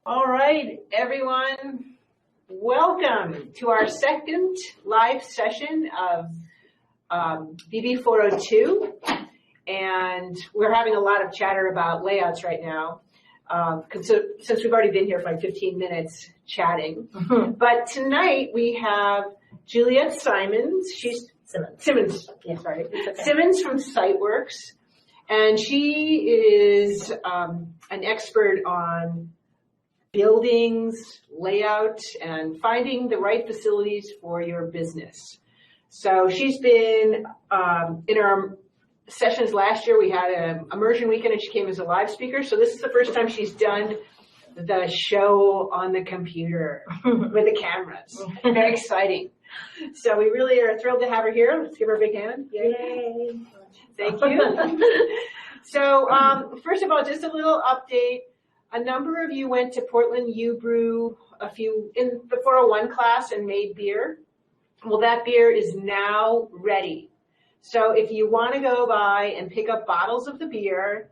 All right, everyone, welcome to our second live session of BB402. And we're having a lot of chatter about layouts right now, since we've already been here for like 15 minutes chatting. But tonight we have Juliette Simmons. She's Simmons. Yeah, sorry. Okay. Simmons from SiteWorks. And she is an expert on buildings, layout, and finding the right facilities for your business. So she's been in our sessions last year. We had an immersion weekend and she came as a live speaker. So this is the first time she's done the show on the computer with the cameras. Very exciting. So we really are thrilled to have her here. Let's give her a big hand. Yay. Thank you. So first of all, just a little update. A number of you went to Portland U Brew in the 401 class and made beer. Well, that beer is now ready. So if you want to go by and pick up bottles of the beer,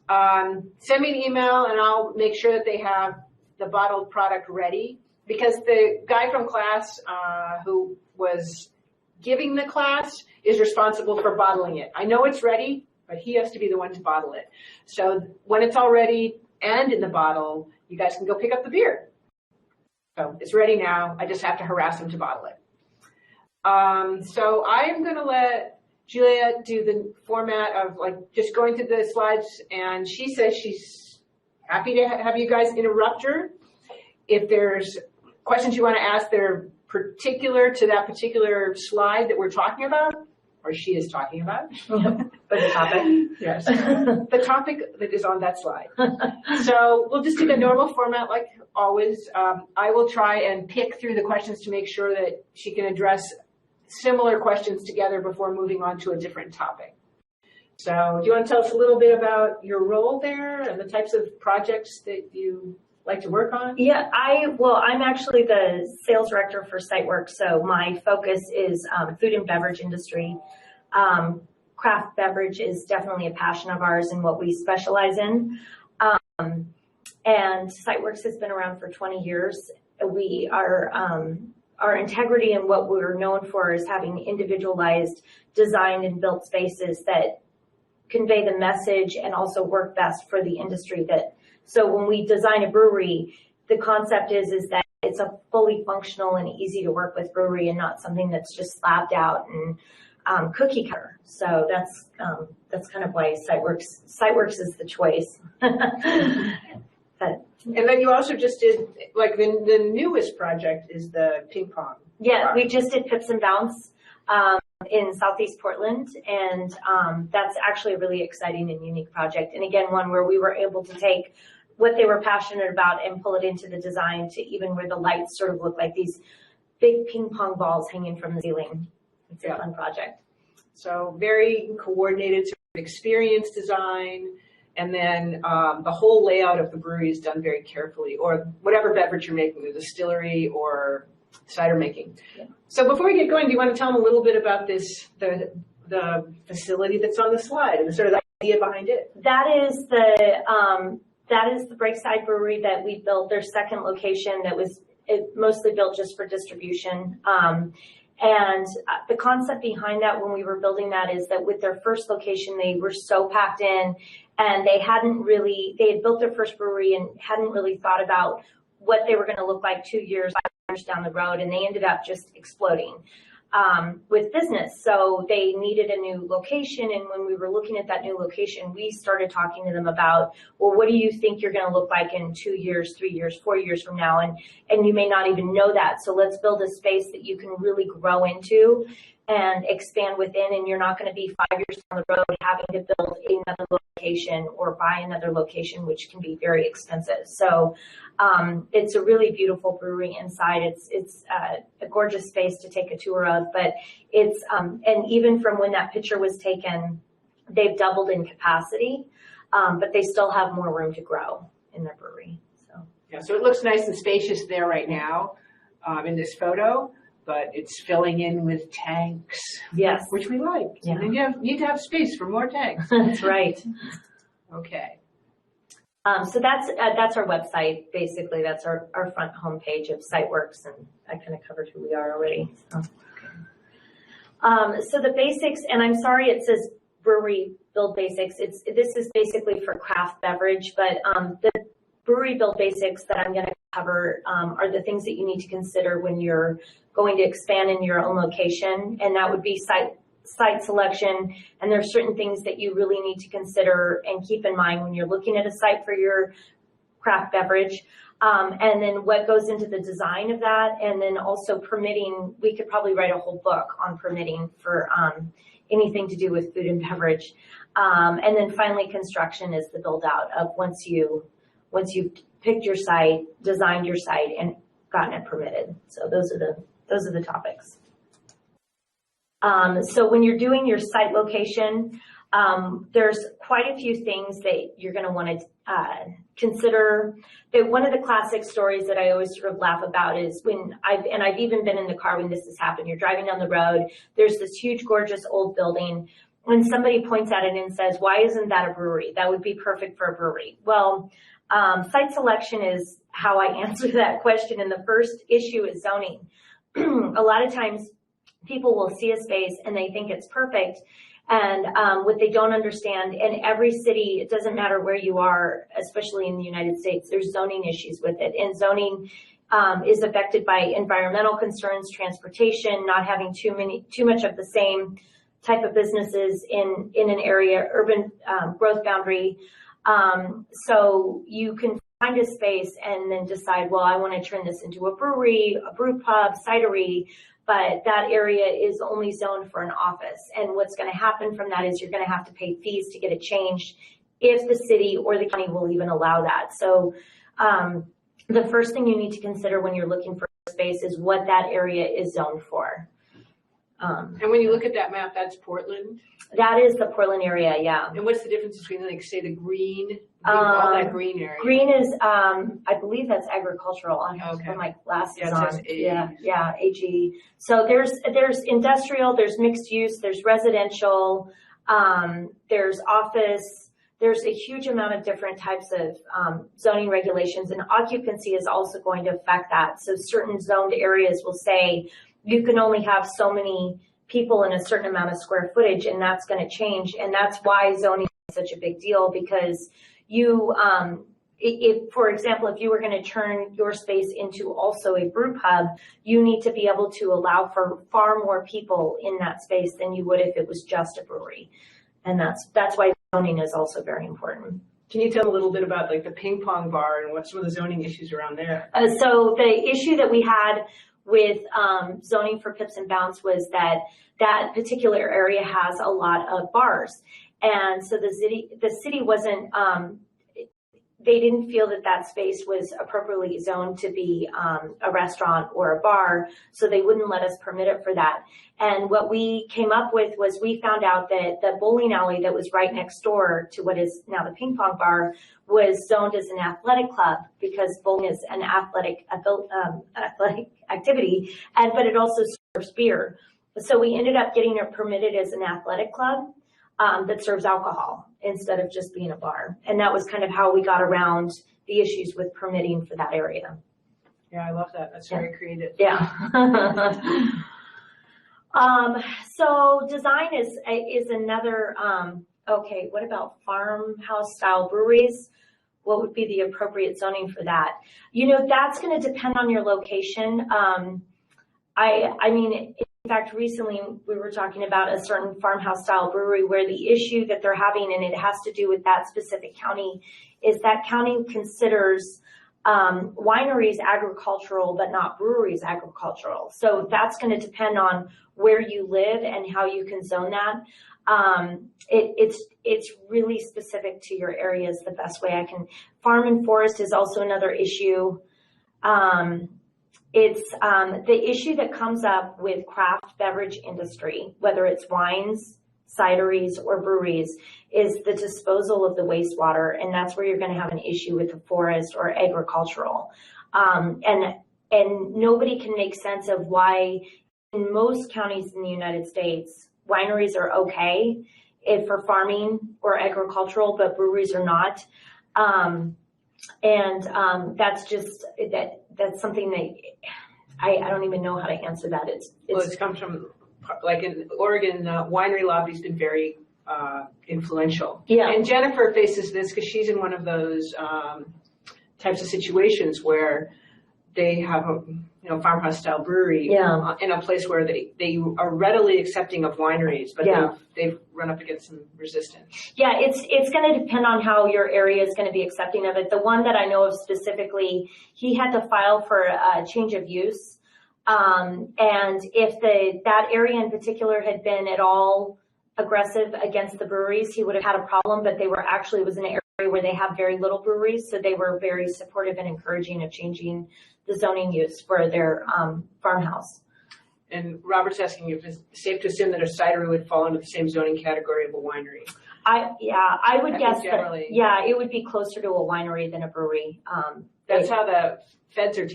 send me an email and I'll make sure that they have the bottled product ready. Because the guy from class who was giving the class is responsible for bottling it. I know it's ready, but he has to be the one to bottle it. So when it's all ready and in the bottle, you guys can go pick up the beer. So it's ready now. I just have to harass him to bottle it. So I'm going to let Juliette do the format of like just going through the slides, and she says she's happy to have you guys interrupt her. If there's questions you want to ask that are particular to that particular slide that we're talking about, or she is talking about. But the topic. Yes. The topic that is on that slide. So we'll just do the normal format like always. I will try and pick through the questions to make sure that she can address similar questions together before moving on to a different topic. So do you want to tell us a little bit about your role there and the types of projects that you like to work on? Yeah, I'm actually the sales director for SiteWorks, so my focus is food and beverage industry. Craft beverage is definitely a passion of ours and what we specialize in. And SiteWorks has been around for 20 years. We are, our integrity and what we're known for is having individualized, designed and built spaces that convey the message and also work best for the industry so when we design a brewery, the concept is that it's a fully functional and easy to work with brewery and not something that's just slapped out and cookie cutter. So that's kind of why SiteWorks is the choice. And then you also just did, like the newest project is the ping pong. Yeah, we just did Pips and Bounce in Southeast Portland, and that's actually a really exciting and unique project. And again, one where we were able to take what they were passionate about and pull it into the design to even where the lights sort of look like these big ping pong balls hanging from the ceiling. It's a fun project. So very coordinated sort of experience design. And then the whole layout of the brewery is done very carefully, or whatever beverage you're making, the distillery or cider making. Yeah. So before we get going, do you want to tell them a little bit about the facility that's on the slide and sort of the idea behind it? That is the Breakside Brewery that we built, their second location that was mostly built just for distribution. And the concept behind that when we were building that is that with their first location, they were so packed in and they had built their first brewery and hadn't really thought about what they were going to look like 2 years, 5 years down the road. And they ended up just exploding with business. So they needed a new location. And when we were looking at that new location, we started talking to them about, well, what do you think you're going to look like in 2 years, 3 years, 4 years from now? And you may not even know that. So let's build a space that you can really grow into and expand within, and you're not going to be 5 years down the road having to build another location or buy another location, which can be very expensive. So it's a really beautiful brewery inside. It's a gorgeous space to take a tour of, but it's and even from when that picture was taken, they've doubled in capacity, but they still have more room to grow in their brewery. So yeah, so it looks nice and spacious there right now in this photo. But it's filling in with tanks, yes, which we like. Yeah. And then you need to have space for more tanks. That's right. Okay. So that's our website, basically. That's our front homepage of SiteWorks, and I kind of covered who we are already. So the basics, and I'm sorry it says brewery build basics. This is basically for craft beverage, but the brewery build basics that I'm going to cover are the things that you need to consider when you're going to expand in your own location, and that would be site selection, and there are certain things that you really need to consider and keep in mind when you're looking at a site for your craft beverage, and then what goes into the design of that, and then also permitting. We could probably write a whole book on permitting for anything to do with food and beverage, and then finally construction is the build out of once you've picked your site, designed your site, and gotten it permitted. So those are the topics. So when you're doing your site location, there's quite a few things that you're going to want to consider. One of the classic stories that I always sort of laugh about is when I've even been in the car when this has happened. You're driving down the road, there's this huge, gorgeous old building, and somebody points at it and says, "Why isn't that a brewery? That would be perfect for a brewery." Well, site selection is how I answer that question, and the first issue is zoning. A lot of times, people will see a space and they think it's perfect, and what they don't understand, in every city, it doesn't matter where you are, especially in the United States, there's zoning issues with it, and zoning is affected by environmental concerns, transportation, not having too much of the same type of businesses in an area, urban growth boundary. So you can find a space and then decide, well, I want to turn this into a brewery, a brew pub, cidery, but that area is only zoned for an office. And what's going to happen from that is you're going to have to pay fees to get it changed if the city or the county will even allow that. So the first thing you need to consider when you're looking for space is what that area is zoned for. And when you look at that map, that's Portland? That is the Portland area, yeah. And what's the difference between, like, say, the green, all that green area? Green is, I believe that's agricultural. I have to put my glasses on. Yeah, AG. So there's industrial, there's mixed use, there's residential, there's office. There's a huge amount of different types of zoning regulations, and occupancy is also going to affect that. So certain zoned areas will say you can only have so many people in a certain amount of square footage, and that's going to change. And that's why zoning is such a big deal, because you, for example, if you were going to turn your space into also a brew pub, you need to be able to allow for far more people in that space than you would if it was just a brewery. And that's why zoning is also very important. Can you tell a little bit about, like, the ping pong bar and what some of the zoning issues around there? So the issue that we had with zoning for pips and bounce was that particular area has a lot of bars, and so the city wasn't they didn't feel that space was appropriately zoned to be a restaurant or a bar, so they wouldn't let us permit it for that. And what we came up with was we found out that the bowling alley that was right next door to what is now the ping pong bar was zoned as an athletic club, because bowling is an athletic activity, but it also serves beer. So we ended up getting it permitted as an athletic club that serves alcohol instead of just being a bar. And that was kind of how we got around the issues with permitting for that area. Yeah, I love that. That's very creative. Yeah. So design is another, okay, what about farmhouse style breweries? What would be the appropriate zoning for that? You know, that's going to depend on your location. I mean, in fact, recently we were talking about a certain farmhouse style brewery where the issue that they're having, and it has to do with that specific county, is that county considers wineries agricultural, but not breweries agricultural. So that's going to depend on where you live and how you can zone that. It's really specific to your area is the best way I can. Farm and forest is also another issue. It's the issue that comes up with craft beverage industry, whether it's wines, cideries, or breweries, is the disposal of the wastewater, and that's where you're going to have an issue with the forest or agricultural. And nobody can make sense of why in most counties in the United States, wineries are okay for farming or agricultural, but breweries are not. That's just, that's something that I don't even know how to answer that. Well, it comes from, like in Oregon, winery lobby's been very influential. Yeah. And Jennifer faces this because she's in one of those types of situations where they have a farmhouse style brewery in a place where they are readily accepting of wineries, but they've run up against some resistance. Yeah, it's going to depend on how your area is going to be accepting of it. The one that I know of specifically, he had to file for a change of use. And if that area in particular had been at all aggressive against the breweries, he would have had a problem, but it was an area where they have very little breweries, so they were very supportive and encouraging of changing the zoning use for their farmhouse. And Robert's asking if it's safe to assume that a cidery would fall into the same zoning category of a winery. I would guess that, it would be closer to a winery than a brewery. That's how the feds are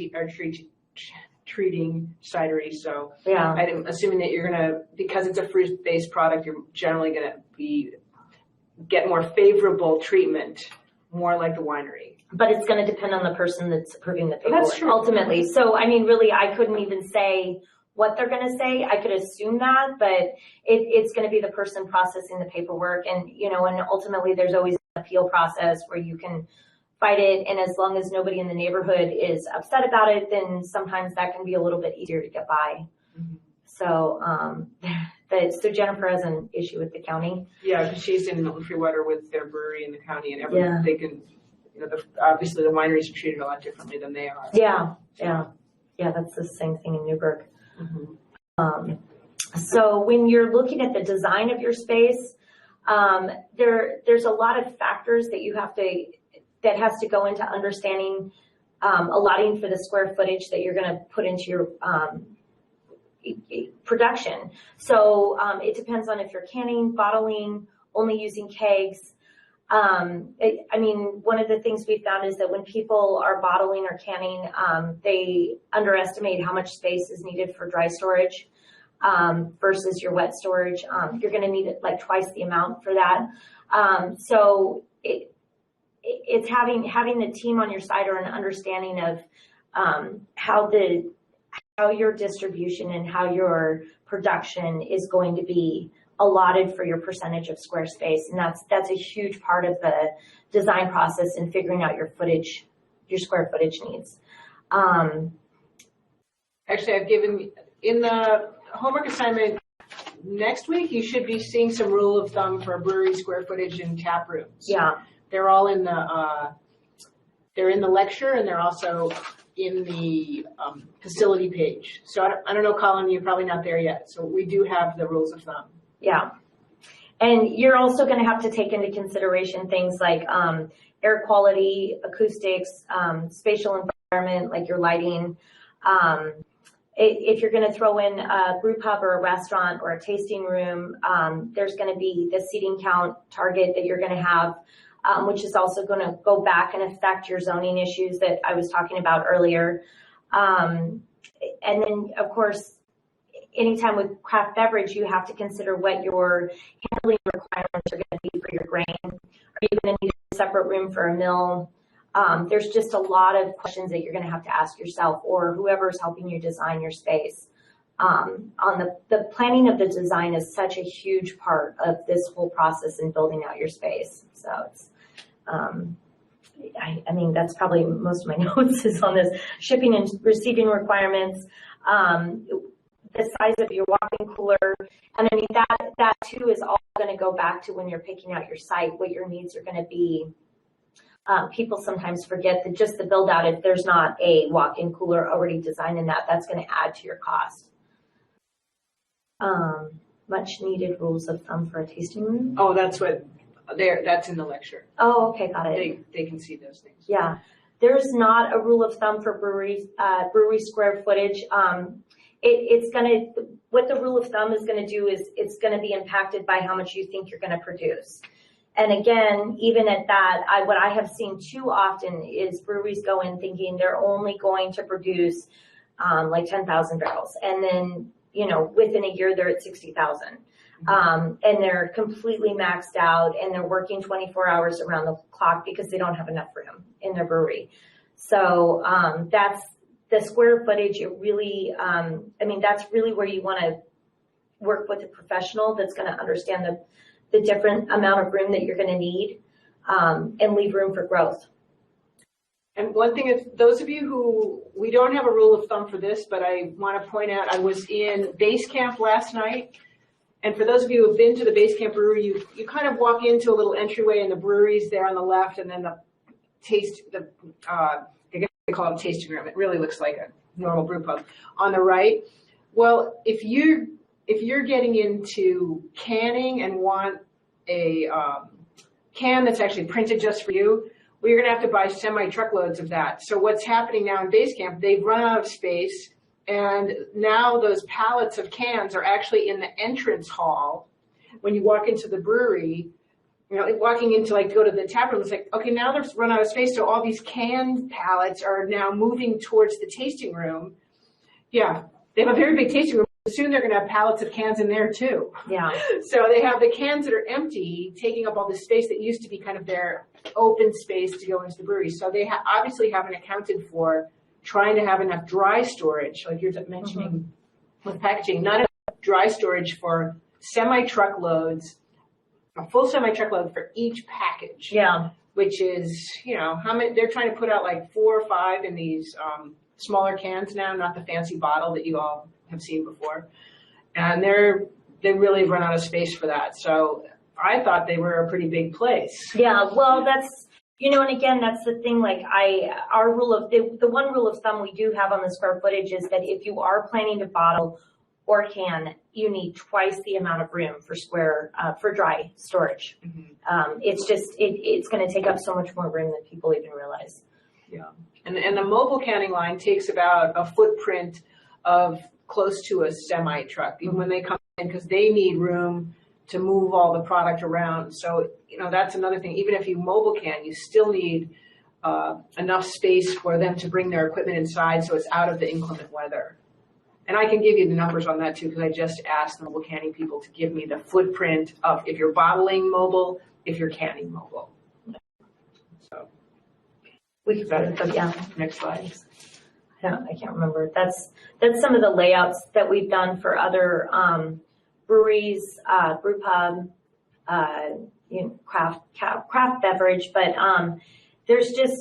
treating cideries. So I'm assuming that you're going to, because it's a fruit-based product, you're generally going to get more favorable treatment, more like the winery. But it's going to depend on the person that's approving the paperwork. That's true. Ultimately. So, I mean, really, I couldn't even say what they're going to say. I could assume that, but it's going to be the person processing the paperwork. And, and ultimately there's always an appeal process where you can fight it. And as long as nobody in the neighborhood is upset about it, then sometimes that can be a little bit easier to get by. Mm-hmm. So, so Jennifer has an issue with the county. Yeah, because she's in Milton Freewater with their brewery in the county, and they can, obviously the wineries are treated a lot differently than they are. Yeah, that's the same thing in Newburgh. Mm-hmm. So when you're looking at the design of your space, there's a lot of factors that has to go into understanding allotting for the square footage that you're going to put into your production. So it depends on if you're canning, bottling, only using kegs. One of the things we found is that when people are bottling or canning, they underestimate how much space is needed for dry storage versus your wet storage. You're going to need it like twice the amount for that. So it's having the team on your side or an understanding of how your distribution and how your production is going to be allotted for your percentage of square space. And that's a huge part of the design process in figuring out your square footage needs. Actually, I've given, in the homework assignment next week, you should be seeing some rule of thumb for brewery square footage in tap rooms. Yeah. They're all in they're in the lecture, and they're also in the facility page. So I don't know, Colin, you're probably not there yet. So we do have the rules of thumb. Yeah. And you're also going to have to take into consideration things like air quality, acoustics, spatial environment, like your lighting. If you're going to throw in a brew pub or a restaurant or a tasting room, there's going to be the seating count target that you're going to have, which is also going to go back and affect your zoning issues that I was talking about earlier. And then, of course, anytime with craft beverage, you have to consider what your handling requirements are going to be for your grain. Are you going to need a separate room for a mill? There's just a lot of questions that you're going to have to ask yourself or whoever's helping you design your space. On the planning of the design is such a huge part of this whole process in building out your space. So it's, that's probably most of my notes is on this shipping and receiving requirements. The size of your walk-in cooler, and that too is all going to go back to when you're picking out your site, what your needs are going to be. People sometimes forget that just the build out, if there's not a walk-in cooler already designed in that's going to add to your cost. Much needed rules of thumb for a tasting room. Oh, that's in the lecture. Oh, okay, got it. They can see those things. Yeah, there's not a rule of thumb for brewery square footage. What the rule of thumb is going to do is it's going to be impacted by how much you think you're going to produce. And again, even at that, what I have seen too often is breweries go in thinking they're only going to produce like 10,000 barrels. And then, within a year, they're at 60,000. And they're completely maxed out, and they're working 24 hours around the clock because they don't have enough room in their brewery. So that's the square footage. It really, that's really where you want to work with a professional that's going to understand the different amount of room that you're going to need, and leave room for growth. And one thing is, those of you who, we don't have a rule of thumb for this, but I want to point out, I was in base camp last night. And for those of you who have been to the base camp brewery, you kind of walk into a little entryway, and the brewery's there on the left, and then I guess they call it a tasting room. It really looks like a normal brew pub on the right. Well, if you're getting into canning and want a can that's actually printed just for you, well, you're going to have to buy semi-truckloads of that. So what's happening now in base camp, they've run out of space, and now those pallets of cans are actually in the entrance hall. When you walk into the brewery, walking into go to the tap room, it's like, okay, now they've run out of space, so all these can pallets are now moving towards the tasting room. Yeah, they have a very big tasting room. Soon they're going to have pallets of cans in there too. Yeah. So they have the cans that are empty, taking up all the space that used to be kind of their open space to go into the brewery. So they obviously haven't accounted for trying to have enough dry storage, like you're mentioning with packaging, not enough dry storage for semi-truckloads, a full semi-truckload for each package. Yeah. Which is, how many, they're trying to put out 4 or 5 in these smaller cans now, not the fancy bottle that you all have seen before. And they really run out of space for that. So I thought they were a pretty big place. Yeah, well, that's, and again, that's the thing, our rule of, the one rule of thumb we do have on the square footage is that if you are planning to bottle or can, you need twice the amount of room for dry storage. Mm-hmm. It's just, it's going to take up so much more room than people even realize. Yeah. And the mobile canning line takes about a footprint of close to a semi truck, even when they come in, because they need room to move all the product around. So, that's another thing. Even if you mobile can, you still need enough space for them to bring their equipment inside so it's out of the inclement weather. And I can give you the numbers on that too, because I just asked the mobile canning people to give me the footprint of if you're bottling mobile, if you're canning mobile. So we could better, but yeah. Next slide. I can't remember. That's some of the layouts that we've done for other breweries, brew pub, craft beverage. But there's just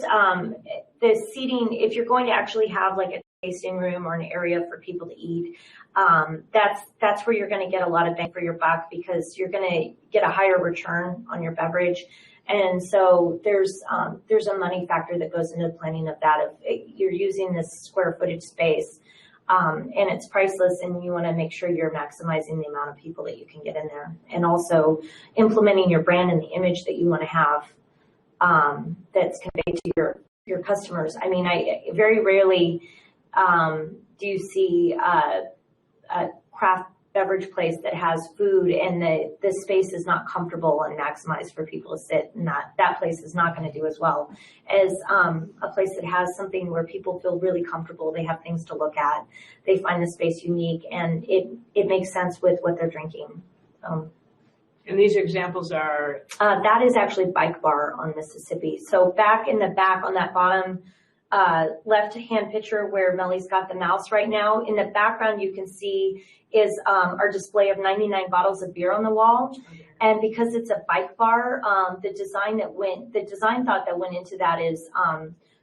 the seating. If you're going to actually have a tasting room or an area for people to eat, that's where you're going to get a lot of bang for your buck, because you're going to get a higher return on your beverage. And so there's a money factor that goes into the planning of that. If you're using this square footage space, and it's priceless, and you want to make sure you're maximizing the amount of people that you can get in there, and also implementing your brand and the image that you want to have, that's conveyed to your customers. I mean, I very rarely do you see a craft beverage place that has food and the space is not comfortable and maximized for people to sit, and that place is not going to do as well as a place that has something where people feel really comfortable. They have things to look at. They find the space unique, and it makes sense with what they're drinking. And these examples are? That is actually Bike Bar on Mississippi. So back in the back on that bottom left-hand picture where Mellie's got the mouse right now, in the background you can see is our display of 99 bottles of beer on the wall. And because it's a bike bar, the design thought that went into that is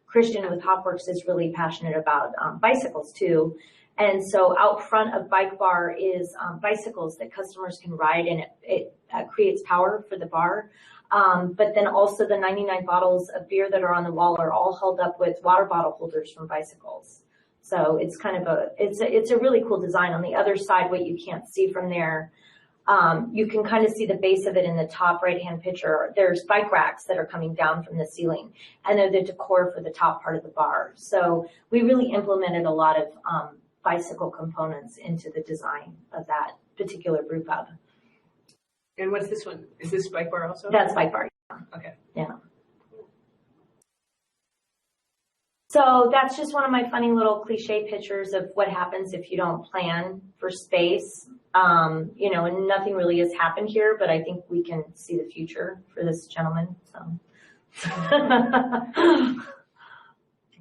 Christian with Hopworks is really passionate about bicycles too. And so out front of Bike Bar is bicycles that customers can ride, and it creates power for the bar. But then also the 99 bottles of beer that are on the wall are all held up with water bottle holders from bicycles. So it's kind of it's a really cool design. On the other side, what you can't see from there, you can kind of see the base of it in the top right-hand picture. There's bike racks that are coming down from the ceiling, and they're the decor for the top part of the bar. So we really implemented a lot of bicycle components into the design of that particular brew pub. And what's this one? Is this Bike Bar also? That's Bike Bar. Okay. Yeah. So that's just one of my funny little cliche pictures of what happens if you don't plan for space. You know, and nothing really has happened here, but I think we can see the future for this gentleman, so.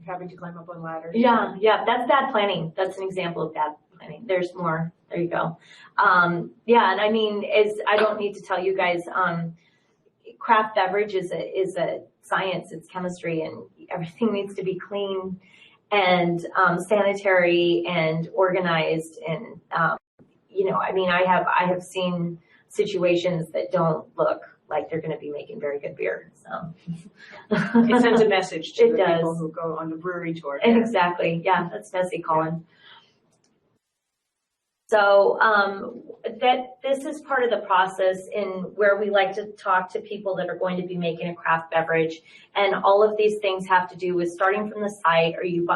Having to climb up on ladders. Yeah, that's bad planning. That's an example of bad planning. There's more. There you go. Yeah, and I mean, I don't need to tell you guys, craft beverage is a science. It's chemistry, and everything needs to be clean and sanitary and organized. And you know, I mean, I have seen situations that don't look like they're going to be making very good beer. So it sends a message to the people who go on the brewery tour. Exactly. Yeah, that's messy, Colin. So that this is part of the process in where we like to talk to people that are going to be making a craft beverage, and all of these things have to do with starting from the site. Are you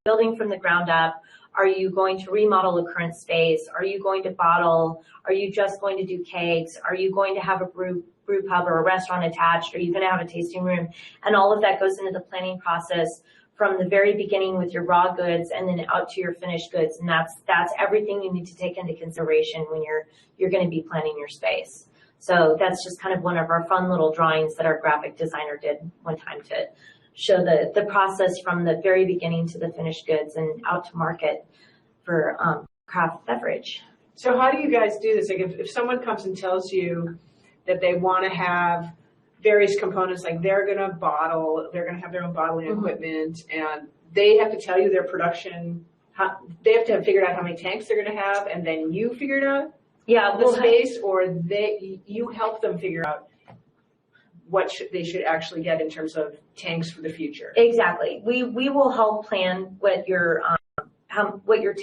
building from the ground up? Are you going to remodel a current space? Are you going to bottle? Are you just going to do cakes? Are you going to have a brew pub or a restaurant attached? Are you going to have a tasting room? And all of that goes into the planning process from the very beginning with your raw goods and then out to your finished goods. And that's everything you need to take into consideration when you're going to be planning your space. So that's just kind of one of our fun little drawings that our graphic designer did one time to show the process from the very beginning to the finished goods and out to market for craft beverage. So how do you guys do this? Like if someone comes and tells you that they want to have various components, like they're going to have their own bottling equipment, and they have to tell you their production, they have to have figured out how many tanks they're going to have, and then you figure it out? Yeah, the space, or you help them figure out what they should actually get in terms of tanks for the future. Exactly. We will help plan what your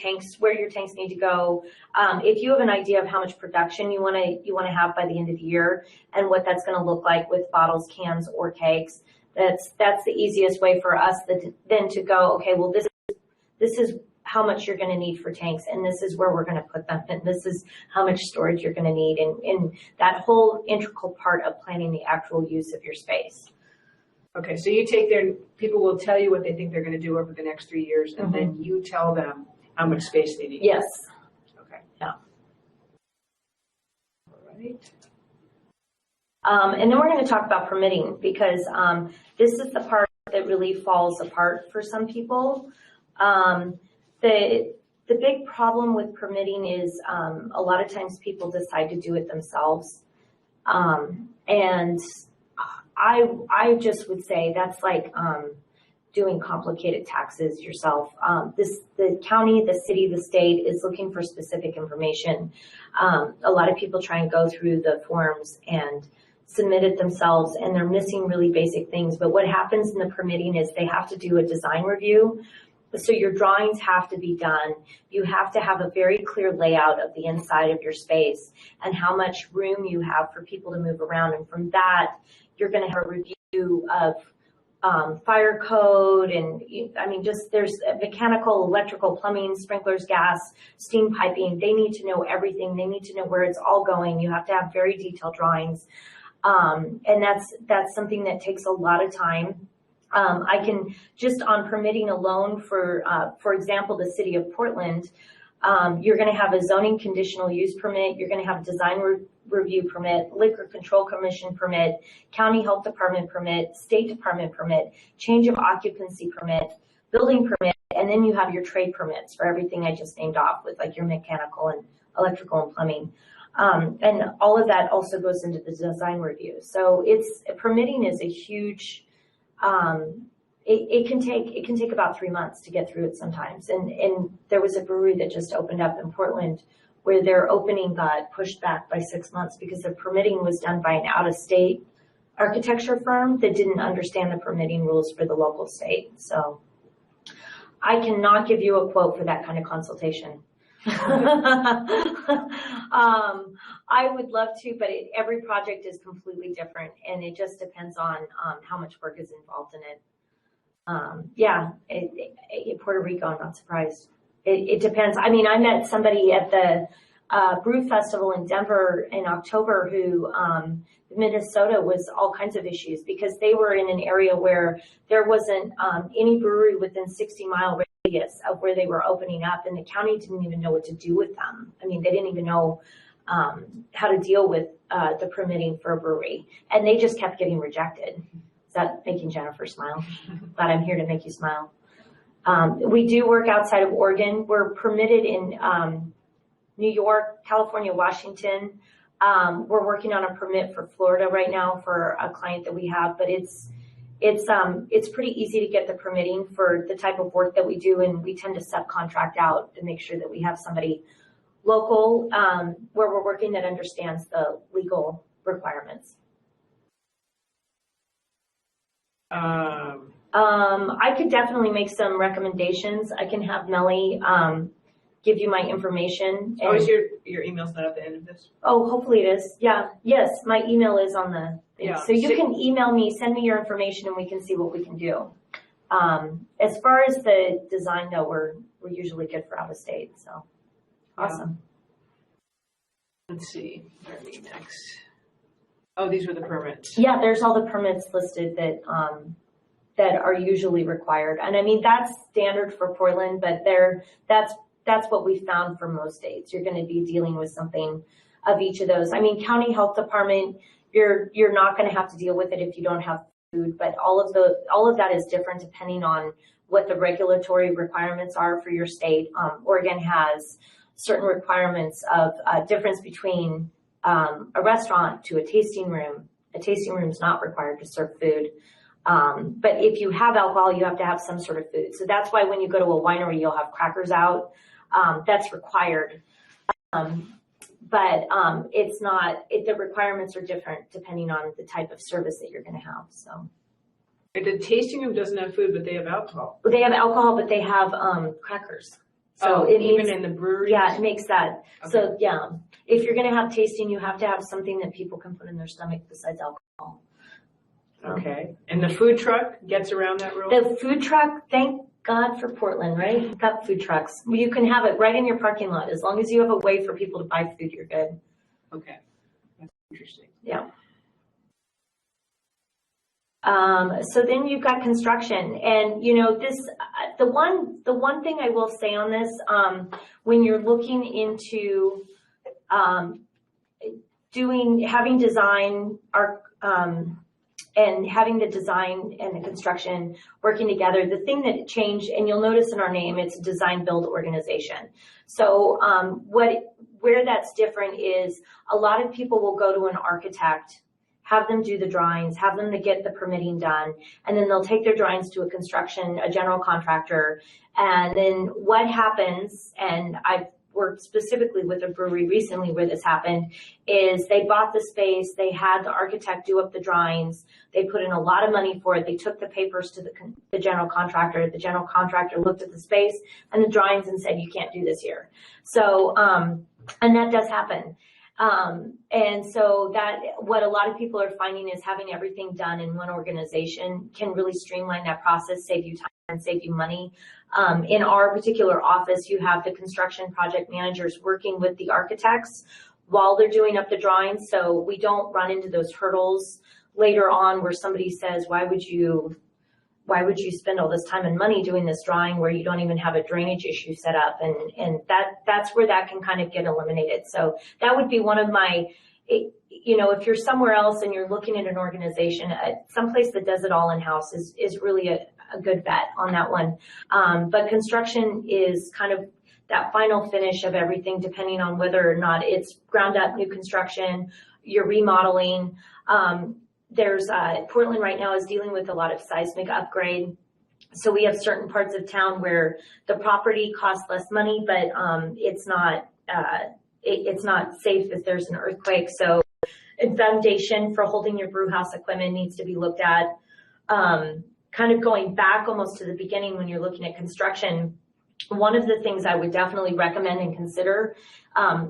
tanks, where your tanks need to go. If you have an idea of how much production you want to have by the end of the year and what that's going to look like with bottles, cans, or kegs, that's the easiest way for us then to go, okay, well, this is how much you're going to need for tanks, and this is where we're going to put them, and this is how much storage you're going to need, and that whole integral part of planning the actual use of your space. Okay, so people will tell you what they think they're going to do over the next 3 years, and then you tell them how much space they need. Yes. Okay. Yeah. All right. And then we're going to talk about permitting, because this is the part that really falls apart for some people. The big problem with permitting is a lot of times people decide to do it themselves. And I just would say that's like doing complicated taxes yourself. The county, the city, the state is looking for specific information. A lot of people try and go through the forms and submit it themselves, and they're missing really basic things. But what happens in the permitting is they have to do a design review. So your drawings have to be done. You have to have a very clear layout of the inside of your space and how much room you have for people to move around. And from that, you're going to have a review of fire code, and just there's mechanical, electrical, plumbing, sprinklers, gas, steam piping. They need to know everything. They need to know where it's all going. You have to have very detailed drawings, and that's something that takes a lot of time. I can just on permitting alone for example, the city of Portland, you're going to have a zoning conditional use permit. You're going to have a design review permit, liquor control commission permit, county health department permit, state department permit, change of occupancy permit, building permit, and then you have your trade permits for everything I just named off with like your mechanical and electrical and plumbing. And all of that also goes into the design review. So permitting is a huge, it can take about 3 months to get through it sometimes. And there was a brewery that just opened up in Portland where their opening got pushed back by 6 months because the permitting was done by an out-of-state architecture firm that didn't understand the permitting rules for the local state. So I cannot give you a quote for that kind of consultation. I would love to, but every project is completely different, and it just depends on how much work is involved in it. Puerto Rico, I'm not surprised. It depends. I mean, I met somebody at the Brew Festival in Denver in October who Minnesota was all kinds of issues because they were in an area where there wasn't any brewery within 60-mile radius radius of where they were opening up, and the county didn't even know what to do with them. I mean, they didn't even know how to deal with the permitting for a brewery, and they just kept getting rejected. Is that making Jennifer smile? Glad I'm here to make you smile. We do work outside of Oregon. We're permitted in New York, California, Washington. We're working on a permit for Florida right now for a client that we have, but it's pretty easy to get the permitting for the type of work that we do, and we tend to subcontract out to make sure that we have somebody local where we're working that understands the legal requirements. I could definitely make some recommendations. I can have Melly give you my information. Oh, is your email's not at the end of this? Oh, hopefully it is. Yeah. Yes, my email is on the thing. Yeah. So you can email me, send me your information, and we can see what we can do. As far as the design, though, we're usually good for out of state. So awesome. Yeah. Let's see. Where are we next? Oh, these were the permits. Yeah, there's all the permits listed that that are usually required, and I mean that's standard for Portland, but that's what we found for most states. You're going to be dealing with something of each of those. I mean, county health department, you're not going to have to deal with it if you don't have food, but all of that is different depending on what the regulatory requirements are for your state. Oregon has certain requirements of difference between a restaurant to a tasting room. A tasting room is not required to serve food. But if you have alcohol, you have to have some sort of food. So that's why when you go to a winery, you'll have crackers out. That's required. But it's not, the requirements are different depending on the type of service that you're going to have. So the tasting room doesn't have food, but they have alcohol. They have alcohol, but they have crackers. So even in the brewery? Yeah, it makes that. Okay. So yeah, if you're going to have tasting, you have to have something that people can put in their stomach besides alcohol. Okay. And the food truck gets around that rule? The food truck, thank God for Portland, right? We've got food trucks. You can have it right in your parking lot. As long as you have a way for people to buy food, you're good. Okay. That's interesting. Yeah. So then you've got construction, and you know this. The one thing I will say on this, when you're looking into having design and having the design and the construction working together, the thing that changed, and you'll notice in our name, it's a design build organization. So where that's different is a lot of people will go to an architect, have them do the drawings, have them to get the permitting done, and then they'll take their drawings to a general contractor. And then what happens, and I've worked specifically with a brewery recently where this happened, is they bought the space, they had the architect do up the drawings, they put in a lot of money for it, they took the papers to the general contractor, the general contractor looked at the space and the drawings and said, you can't do this here. So, and that does happen. And so that what a lot of people are finding is having everything done in one organization can really streamline that process, save you time and save you money. In our particular office, you have the construction project managers working with the architects while they're doing up the drawings. So we don't run into those hurdles later on where somebody says, why would you spend all this time and money doing this drawing where you don't even have a drainage issue set up? And that's where that can kind of get eliminated. So that would be one of my, if you're somewhere else and you're looking at an organization, someplace that does it all in-house is really a good bet on that one. But construction is kind of that final finish of everything, depending on whether or not it's ground up new construction, you're remodeling. Portland right now is dealing with a lot of seismic upgrade. So we have certain parts of town where the property costs less money, but it's not safe if there's an earthquake. So a foundation for holding your brew house equipment needs to be looked at. Kind of going back almost to the beginning when you're looking at construction, one of the things I would definitely recommend and consider,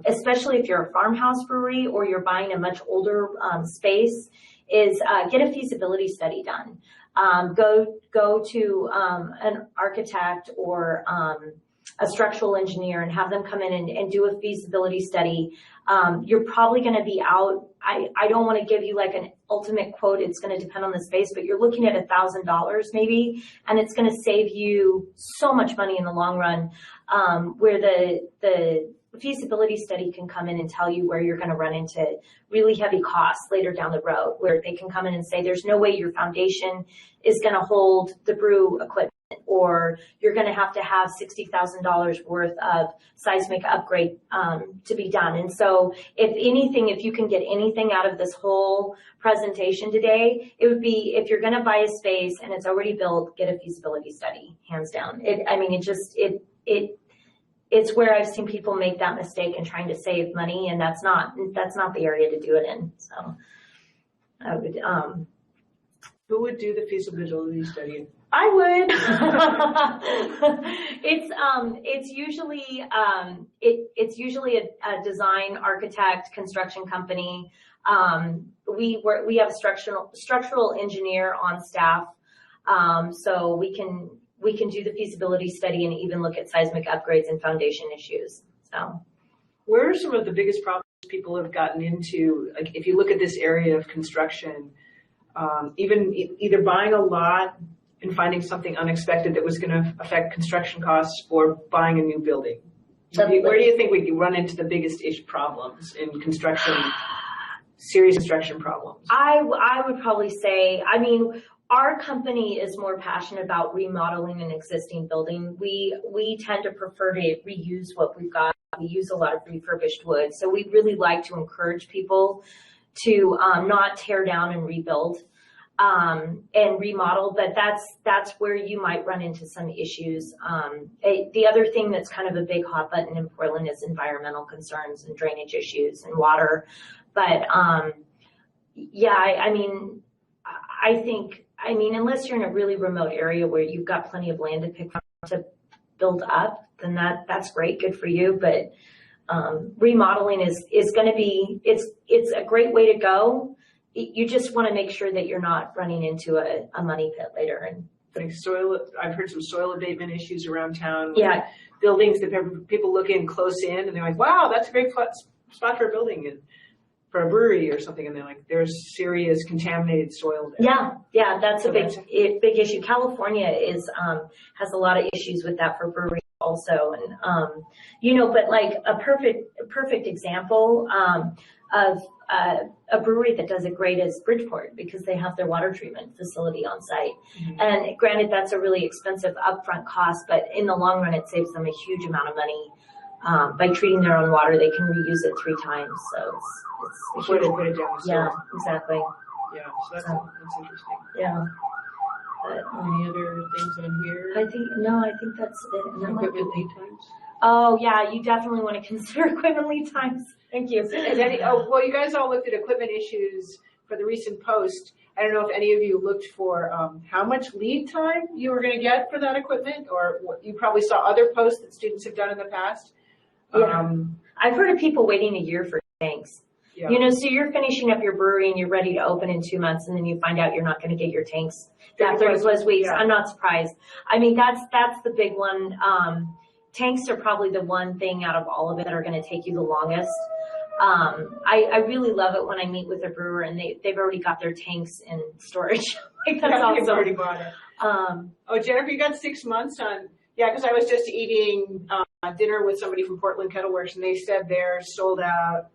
especially if you're a farmhouse brewery or you're buying a much older space, is get a feasibility study done. Go to an architect or a structural engineer and have them come in and do a feasibility study, you're probably going to be out. I don't want to give you like an ultimate quote. It's going to depend on the space, but you're looking at $1,000 maybe, and it's going to save you so much money in the long run, where the feasibility study can come in and tell you where you're going to run into really heavy costs later down the road, where they can come in and say, there's no way your foundation is going to hold the brew equipment, or you're going to have $60,000 worth of seismic upgrade to be done. And so if anything, if you can get anything out of this whole presentation today, it would be, if you're going to buy a space and it's already built, get a feasibility study, hands down. It's where I've seen people make that mistake in trying to save money, and that's not the area to do it in. So I would. Who would do the feasibility study? I would. It's usually a design architect, construction company. We have a structural engineer on staff, so we can do the feasibility study and even look at seismic upgrades and foundation issues. So, where are some of the biggest problems people have gotten into? Like, if you look at this area of construction, either buying a lot and finding something unexpected that was going to affect construction costs, or buying a new building. Where do you think we run into the biggest problems in construction? Serious construction problems. I would probably say, our company is more passionate about remodeling an existing building. We tend to prefer to reuse what we've got. We use a lot of refurbished wood. So we really like to encourage people to not tear down and rebuild and remodel, but that's where you might run into some issues. The other thing that's kind of a big hot button in Portland is environmental concerns and drainage issues and water. But I think unless you're in a really remote area where you've got plenty of land to pick from to build up, then that's great, good for you. But remodeling is going to be, it's a great way to go. You just want to make sure that you're not running into a money pit later. And I've heard some soil abatement issues around town. Yeah. Buildings that people look in close in and they're like, wow, that's a great spot for a building and for a brewery or something. And they're like, there's serious contaminated soil there. Yeah, that's a big issue. California has a lot of issues with that for breweries also. And, but like a perfect example of a brewery that does it great is Bridgeport, because they have their water treatment facility on site. Mm-hmm. And granted, that's a really expensive upfront cost, but in the long run, it saves them a huge amount of money. By treating their own water, they can reuse it 3 times. So it's before they put it down. Yeah, exactly. Yeah, so that's interesting. Yeah. But any other things on here? I think that's it. Equipment lead times? Oh yeah, you definitely want to consider equipment lead times. Thank you. Well, you guys all looked at equipment issues for the recent post. I don't know if any of you looked for how much lead time you were going to get for that equipment, or you probably saw other posts that students have done in the past. Yeah. I've heard of people waiting a year for tanks. Yeah. So you're finishing up your brewery and you're ready to open in 2 months, and then you find out you're not going to get your tanks after 30+ weeks. Yeah. I'm not surprised. That's the big one. Tanks are probably the one thing out of all of it that are going to take you the longest. I really love it when I meet with a brewer and they've already got their tanks in storage. Like, that's awesome. They've already bought it. Jennifer, you got 6 months on? Yeah, because I was just eating dinner with somebody from Portland Kettle Works, and they said they're sold out.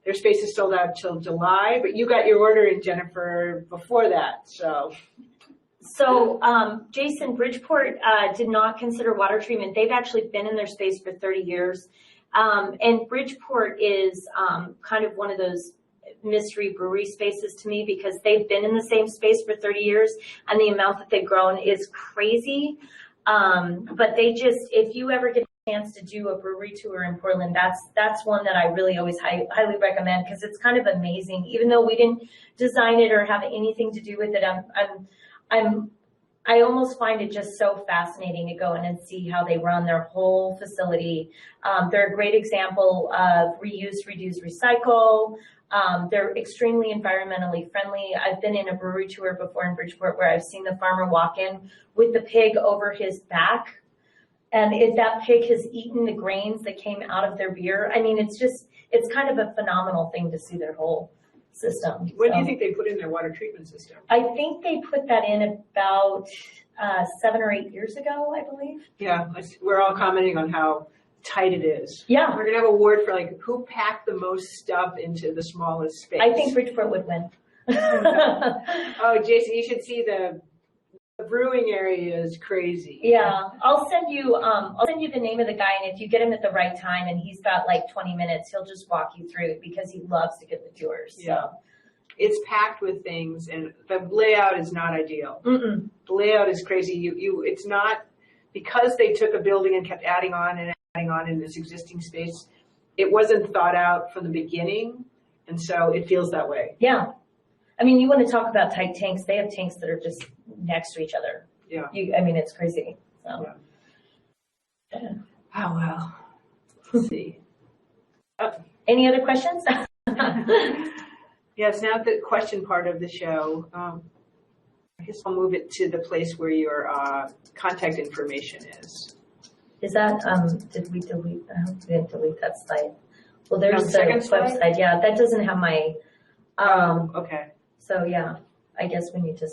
Their space is sold out till July, but you got your order in, Jennifer, before that. So Jason, Bridgeport did not consider water treatment. They've actually been in their space for 30 years. And Bridgeport is kind of one of those mystery brewery spaces to me, because they've been in the same space for 30 years and the amount that they've grown is crazy. But if you ever get a chance to do a brewery tour in Portland, that's one that I really always highly recommend, because it's kind of amazing. Even though we didn't design it or have anything to do with it, I almost find it just so fascinating to go in and see how they run their whole facility. They're a great example of reuse, reduce, recycle. They're extremely environmentally friendly. I've been in a brewery tour before in Bridgeport where I've seen the farmer walk in with the pig over his back And if that pig has eaten the grains that came out of their beer, I mean, it's kind of a phenomenal thing to see their whole system. When do you think they put in their water treatment system? I think they put that in about 7 or 8 years ago, I believe. Yeah, we're all commenting on how tight it is. Yeah. We're going to have an award for like who packed the most stuff into the smallest space. I think Bridgeport would win. Oh, Jason, you should see the brewing area is crazy. Yeah, I'll send you the name of the guy, and if you get him at the right time and he's got like 20 minutes, he'll just walk you through it because he loves to get the tours. So. Yeah. It's packed with things, and the layout is not ideal. Mm-mm. The layout is crazy. It's not, because they took a building and kept adding on and adding on in this existing space, it wasn't thought out from the beginning, and so it feels that way. Yeah. I mean, you want to talk about tight tanks. They have tanks that are just next to each other. Yeah. I mean, it's crazy. So. Yeah. Oh, well. Let's see. Any other questions? Yes, now the question part of the show. I guess I'll move it to the place where your contact information is. Is that, did we delete, I hope we didn't delete that slide. Well, there's the second website. slide? Yeah, that doesn't have my, okay. So yeah, I guess we need to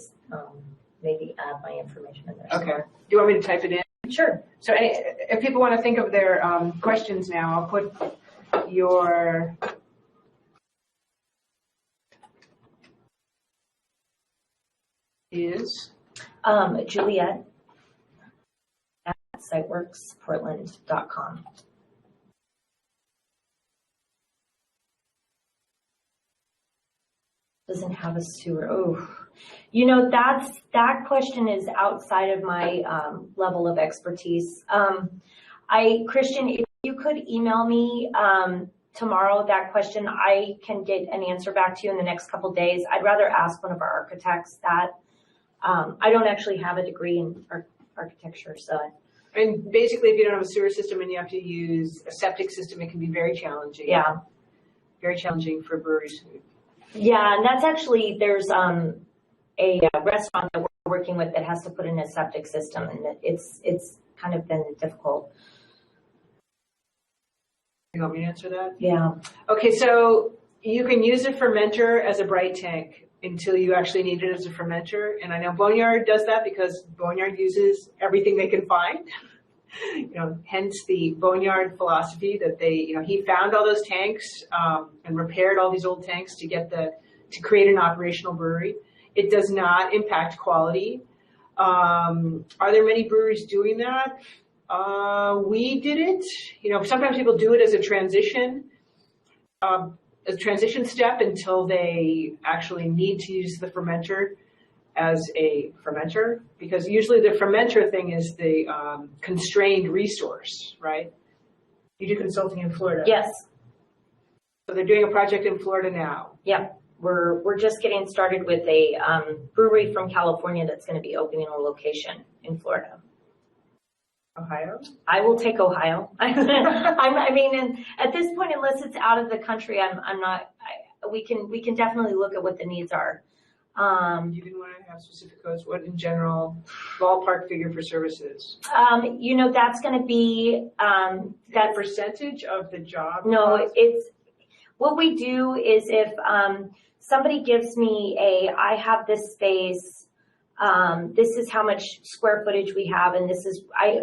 maybe add my information in there. Okay. Do you want me to type it in? Sure. So if people want to think of their questions now, I'll put your is Juliette at siteworksportland.com. Doesn't have a sewer. Oh, you know, that question is outside of my level of expertise. Christian, if you could email me tomorrow that question, I can get an answer back to you in the next couple of days. I'd rather ask one of our architects that. I don't actually have a degree in architecture, so. And basically, if you don't have a sewer system and you have to use a septic system, it can be very challenging. Yeah. Very challenging for breweries. Yeah, and that's actually, there's a restaurant that we're working with that has to put in a septic system, and it's kind of been difficult. You want me to answer that? Yeah. Okay, so you can use a fermenter as a bright tank until you actually need it as a fermenter. And I know Boneyard does that because Boneyard uses everything they can find. Hence the Boneyard philosophy that he found all those tanks and repaired all these old tanks to create an operational brewery. It does not impact quality. Are there many breweries doing that? We did it. Sometimes people do it as a transition step until they actually need to use the fermenter as a fermenter, because usually the fermenter thing is the constrained resource, right? You do consulting in Florida. Yes. So they're doing a project in Florida now. Yep. We're just getting started with a brewery from California that's going to be opening a location in Florida. Ohio? I will take Ohio. I mean, and at this point, unless it's out of the country, I'm not. We can definitely look at what the needs are. You didn't want to have specific codes. What in general ballpark figure for services? That's going to be that percentage of the job. No, cost? it's what we do is if somebody gives me I have this space. This is how much square footage we have, and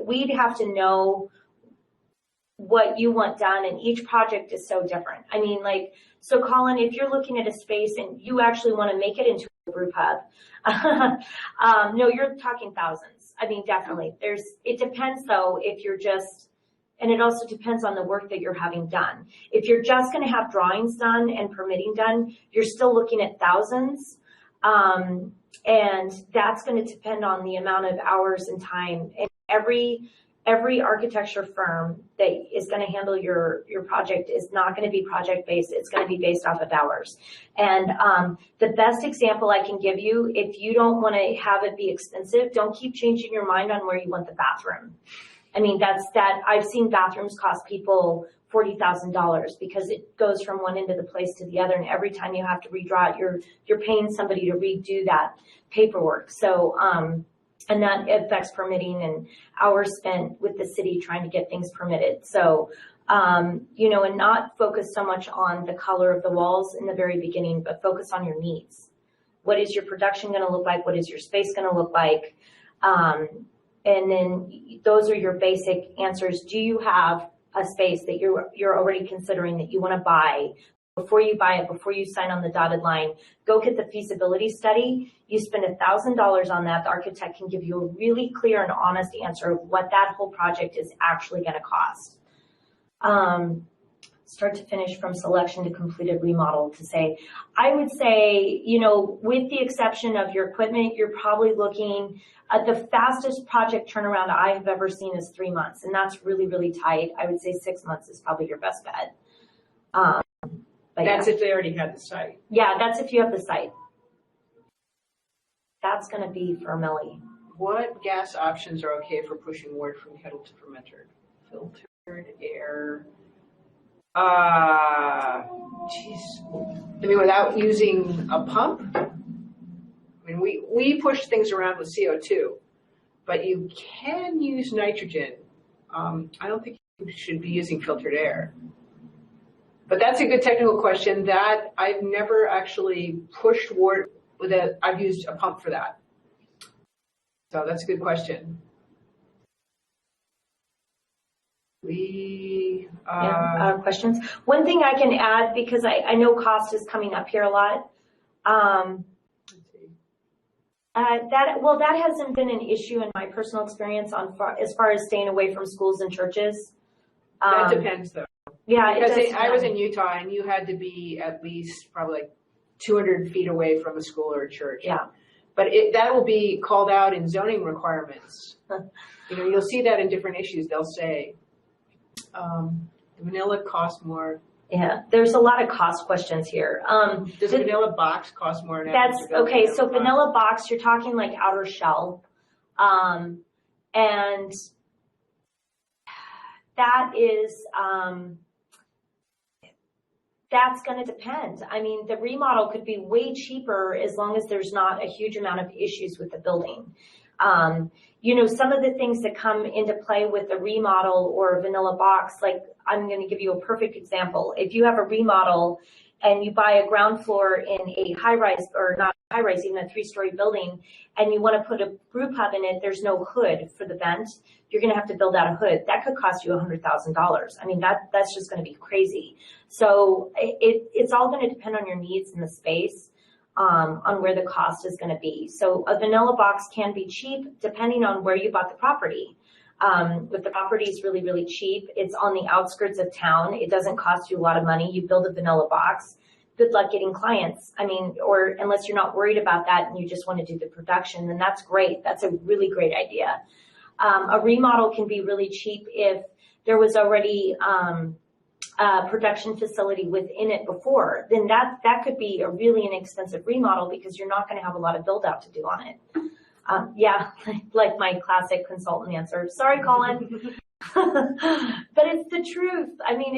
we'd have to know what you want done, and each project is so different. I mean, so Colin, if you're looking at a space and you actually want to make it into a brew pub, no, you're talking thousands. I mean, definitely. It depends though, if you're just, and it also depends on the work that you're having done. If you're just going to have drawings done and permitting done, you're still looking at thousands. And that's going to depend on the amount of hours and time. And every architecture firm that is going to handle your project is not going to be project based. It's going to be based off of hours. And the best example I can give you, if you don't want to have it be expensive, don't keep changing your mind on where you want the bathroom. I mean, I've seen bathrooms cost people $40,000 because it goes from one end of the place to the other, and every time you have to redraw it, you're paying somebody to redo that paperwork. So And that affects permitting and hours spent with the city trying to get things permitted. So, you know, and not focus so much on the color of the walls in the very beginning, but focus on your needs. What is your production going to look like? What is your space going to look like? And then those are your basic answers. Do you have a space that you're already considering that you want to buy? Before you buy it, before you sign on the dotted line, go get the feasibility study. You spend $1,000 on that, the architect can give you a really clear and honest answer of what that whole project is actually going to cost. Start to finish, from selection to completed remodel, to say, I would say, you know, with the exception of your equipment, you're probably looking at the fastest project turnaround I have ever seen is 3 months. And that's really, really tight. I would say 6 months is probably your best bet. But that's if they already had the site. Yeah, that's if you have the site. That's going to be for Melly. What gas options are okay for pushing water from kettle to fermenter? Filtered air. Geez. I mean, without using a pump? I mean, we push things around with CO2, but you can use nitrogen. I don't think you should be using filtered air. But that's a good technical question that I've never actually pushed water with I've used a pump for that. So that's a good question. Questions? One thing I can add, because I know cost is coming up here a lot. That hasn't been an issue in my personal experience as far as staying away from schools and churches. That depends, though. Yeah, because I was in Utah, and you had to be at least probably like 200 feet away from a school or a church. Yeah. But that will be called out in zoning requirements. You know, you'll see that in different issues. They'll say, vanilla costs more. Yeah, there's a lot of cost questions here. Does a vanilla box cost more? That's okay. So vanilla box, you're talking like outer shell, and that is that's going to depend. I mean, the remodel could be way cheaper as long as there's not a huge amount of issues with the building. You know, some of the things that come into play with a remodel or a vanilla box, like I'm going to give you a perfect example. If you have a remodel and you buy a ground floor in a high-rise, or not high-rise, even a 3-story building, and you want to put a brew pub in it, there's no hood for the vent, you're going to have to build out a hood. That could cost you $100,000. I mean, that's just going to be crazy. So it's all going to depend on your needs in the space, on where the cost is going to be. So a vanilla box can be cheap depending on where you bought the property. If the property is really, really cheap, it's on the outskirts of town, it doesn't cost you a lot of money, you build a vanilla box, good luck getting clients. I mean, or unless you're not worried about that and you just want to do the production, then that's great. That's a really great idea. A remodel can be really cheap if there was already production facility within it before, then that could be a really inexpensive remodel because you're not going to have a lot of build out to do on it. Yeah, like my classic consultant answer. Sorry, Colin. But it's the truth. I mean,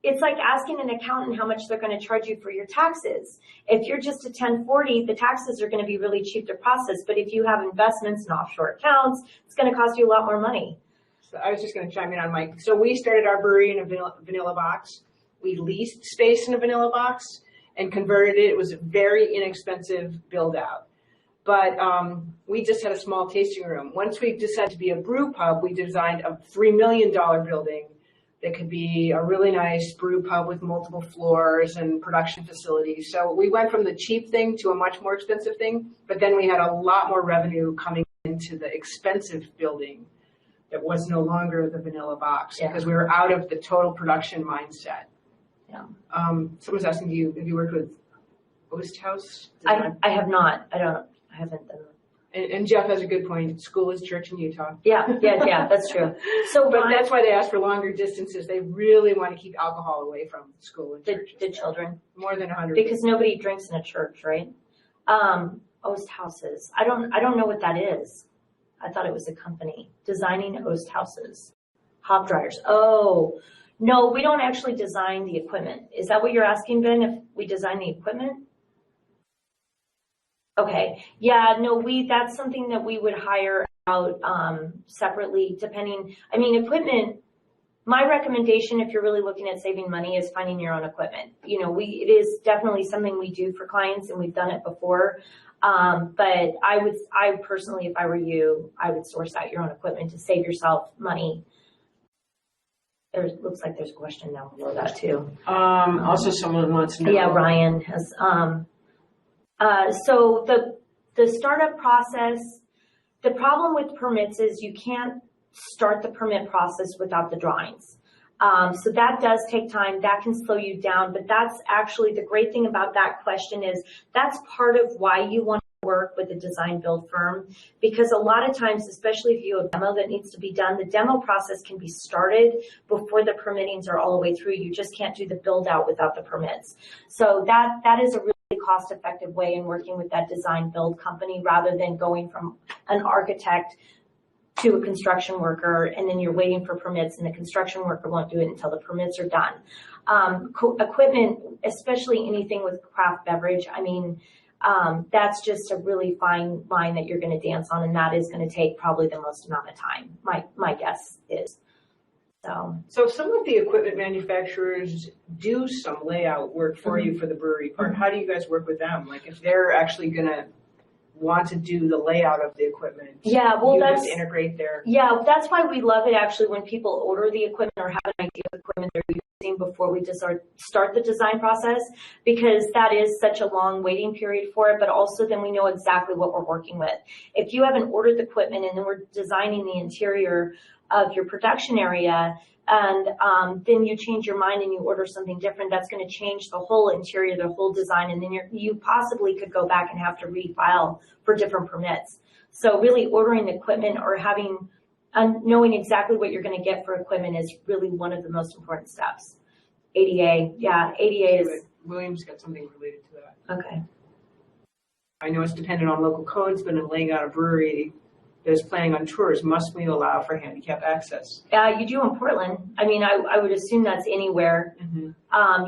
it's like asking an accountant how much they're going to charge you for your taxes. If you're just a 1040, the taxes are going to be really cheap to process. But if you have investments and offshore accounts, it's going to cost you a lot more money. So I was just going to chime in on Mike. So we started our brewery in a vanilla box. We leased space in a vanilla box and converted it. It was a very inexpensive build out. But we just had a small tasting room. Once we decided to be a brew pub, we designed a $3 million building that could be a really nice brew pub with multiple floors and production facilities. So we went from the cheap thing to a much more expensive thing, but then we had a lot more revenue coming into the expensive building that was no longer the vanilla box because we were out of the total production mindset. Yeah. Someone's asking you, have you worked with Oast House? I have not. I haven't done that. And Jeff has a good point. School is church in Utah. Yeah, that's true. So, but that's why they ask for longer distances. They really want to keep alcohol away from school and church. The children. More than 100. Because nobody drinks in a church, right? Oast houses. I don't know what that is. I thought it was a company designing Oast houses. Hop dryers. Oh, no, we don't actually design the equipment. Is that what you're asking, Ben? If we design the equipment? Okay. Yeah, no, that's something that we would hire out separately depending, I mean, equipment, my recommendation if you're really looking at saving money is finding your own equipment. You know, it is definitely something we do for clients and we've done it before. But I personally, if I were you, I would source out your own equipment to save yourself money. Looks like there's a question down below that too. Also someone wants to know. Yeah, Ryan has, so the startup process, the problem with permits is you can't start the permit process without the drawings. So that does take time, that can slow you down, but that's actually the great thing about that question is that's part of why you want to work with a design build firm, because a lot of times, especially if you have a demo that needs to be done, the demo process can be started before the permittings are all the way through. You just can't do the build out without the permits. So that is a really cost-effective way in working with that design build company rather than going from an architect to a construction worker and then you're waiting for permits and the construction worker won't do it until the permits are done. Equipment, especially anything with craft beverage, I mean, that's just a really fine line that you're going to dance on, and that is going to take probably the most amount of time. My guess is. So some of the equipment manufacturers do some layout work for you for the brewery part. How do you guys work with them? Like if they're actually going to want to do the layout of the equipment, yeah, well, that's to integrate there. Yeah, that's why we love it actually when people order the equipment or have an idea of equipment they're using before we just start the design process, because that is such a long waiting period for it, but also then we know exactly what we're working with. If you haven't ordered the equipment and then we're designing the interior of your production area and then you change your mind and you order something different, that's going to change the whole interior, the whole design, and then you possibly could go back and have to refile for different permits. So really ordering the equipment or knowing exactly what you're going to get for equipment is really one of the most important steps. ADA, yeah, ADA is. William's got something related to that. Okay. I know it's dependent on local codes, but in laying out a brewery that is planning on tours, must we allow for handicap access? You do in Portland. I mean, I would assume that's anywhere. Mm-hmm.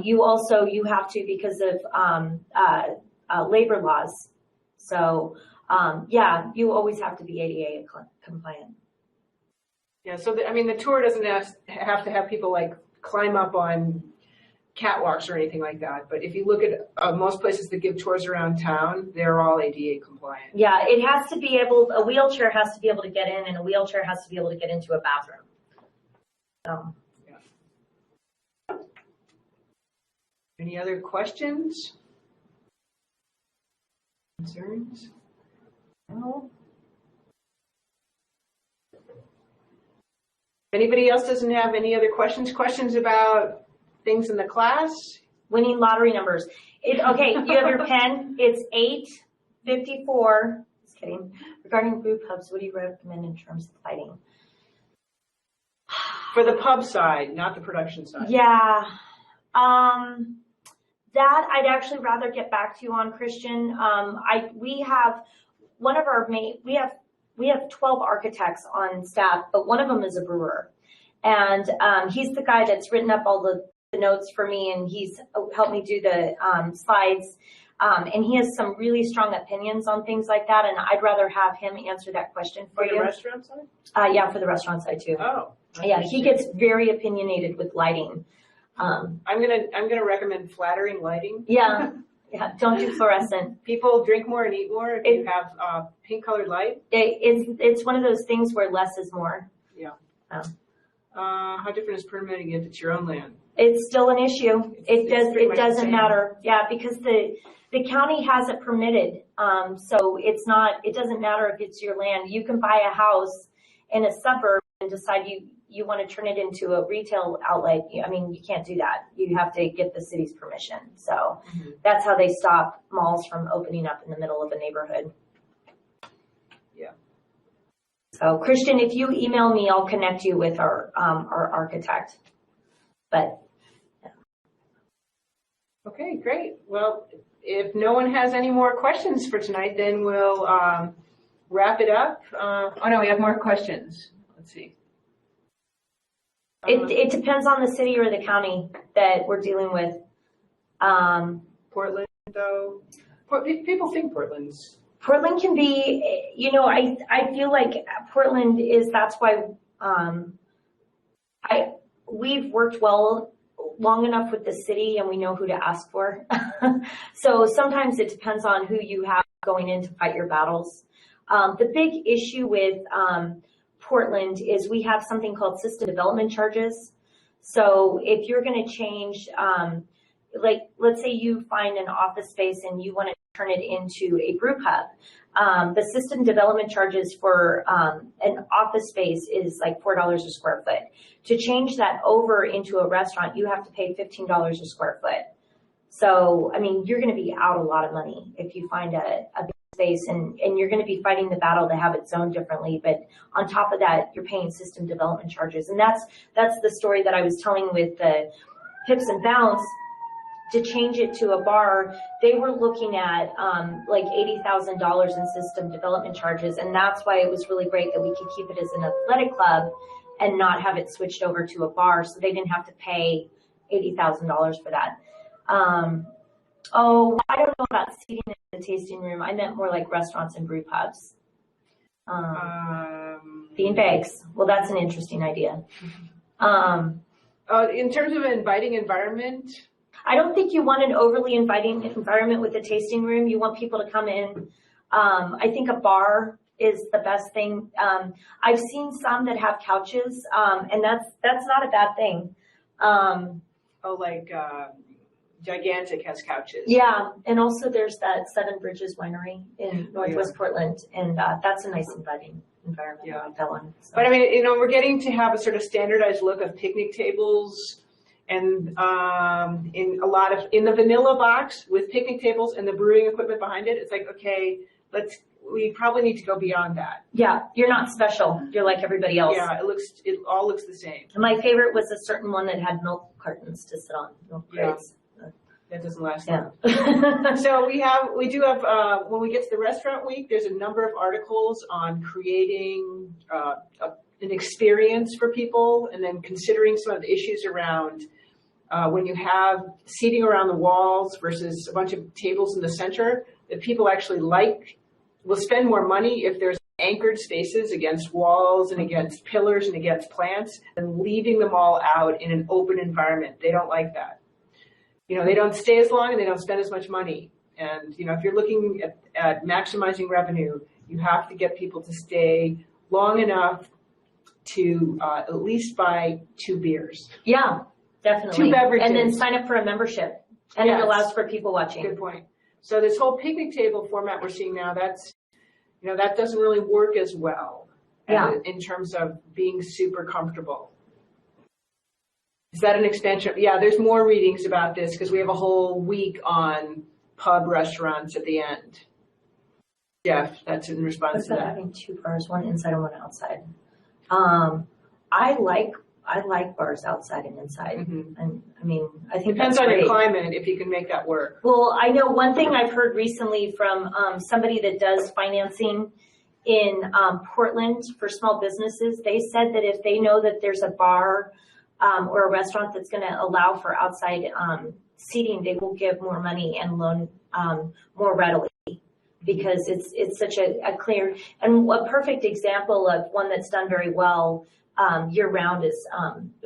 You have to because of labor laws. So yeah, you always have to be ADA compliant. Yeah, so the tour doesn't have to have people like climb up on catwalks or anything like that. But if you look at most places that give tours around town, they're all ADA compliant. Yeah, it has to be a wheelchair has to be able to get in and a wheelchair has to be able to get into a bathroom. So. Yeah. Any other questions? Concerns? No? Anybody else doesn't have any other questions? Questions about things in the class? Winning lottery numbers. Okay, you have your pen. It's 854. Just kidding. Regarding brew pubs, what do you recommend in terms of lighting? For the pub side, not the production side. Yeah. That I'd actually rather get back to you on, Christian. We have 12 architects on staff, but one of them is a brewer. And he's the guy that's written up all the notes for me, and he's helped me do the slides. And he has some really strong opinions on things like that, and I'd rather have him answer that question for you. For the restaurant side? Yeah, for the restaurant side too. Oh. Yeah, he gets very opinionated with lighting. I'm gonna recommend flattering lighting. Yeah. Yeah, don't do fluorescent. People drink more and eat more if you have pink colored light. It's one of those things where less is more. Yeah. How different is permitting if it's your own land? It's still an issue. It doesn't matter. Yeah, because the county has it permitted. So it doesn't matter if it's your land. You can buy a house in a suburb and decide you want to turn it into a retail outlet. I mean, you can't do that. You have to get the city's permission. So that's how they stop malls from opening up in the middle of a neighborhood. Yeah. So Christian, if you email me, I'll connect you with our architect. But yeah. Okay, great. Well, if no one has any more questions for tonight, then we'll wrap it up. Oh no, we have more questions. Let's see. It depends on the city or the county that we're dealing with. Portland, though. People think Portland's Portland can be, I feel like Portland is, that's why, we've worked long enough with the city and we know who to ask for. So sometimes it depends on who you have going in to fight your battles. The big issue with, Portland is we have something called system development charges. So if you're going to change, let's say you find an office space and you want to turn it into a brew pub. The system development charges for an office space is like $4 a square foot. To change that over into a restaurant, you have to pay $15 a square foot. So, I mean, you're going to be out a lot of money if you find a big space, and you're going to be fighting the battle to have it zoned differently. But on top of that, you're paying system development charges. And that's the story that I was telling with the Hips and Bounce. To change it to a bar, they were looking at like $80,000 in system development charges, and that's why it was really great that we could keep it as an athletic club and not have it switched over to a bar, so they didn't have to pay $80,000 for that. I don't know about seating in the tasting room. I meant more like restaurants and brew pubs. Bean bags. Well, that's an interesting idea. In terms of an inviting environment, I don't think you want an overly inviting environment with a tasting room. You want people to come in. I think a bar is the best thing. I've seen some that have couches, and that's not a bad thing. Gigantic has couches. Yeah, and also there's that Seven Bridges Winery in Northwest Portland, and that's a nice inviting environment. Yeah. I like that one. So. But I mean, we're getting to have a sort of standardized look of picnic tables. And in the vanilla box with picnic tables and the brewing equipment behind it, it's like, okay, we probably need to go beyond that. Yeah, you're not special. You're like everybody else. Yeah, it all looks the same. And my favorite was a certain one that had milk cartons to sit on, milk crates. Yeah. That doesn't last long. So we do have when we get to the restaurant week, there's a number of articles on creating an experience for people, and then considering some of the issues around when you have seating around the walls versus a bunch of tables in the center, that people actually will spend more money if there's anchored spaces against walls and against pillars and against plants, and leaving them all out in an open environment. They don't like that. They don't stay as long and they don't spend as much money. And, if you're looking at maximizing revenue, you have to get people to stay long enough to at least buy 2 beers. Yeah, definitely. 2 beverages. And then sign up for a membership. And it allows for people watching. Good point. So this whole picnic table format we're seeing now, that doesn't really work as well in terms of being super comfortable. Is that an expansion? Yeah, there's more readings about this because we have a whole week on pub restaurants at the end. Jeff, that's in response to that. Having 2 bars, one inside and one outside. I like bars outside and inside. Mm-hmm. And I mean, I think depends on your climate if you can make that work. Well, I know one thing I've heard recently from somebody that does financing in Portland for small businesses. They said that if they know that there's a bar or a restaurant that's going to allow for outside seating, they will give more money and loan more readily, because it's such a clear, and a perfect example of one that's done very well year round is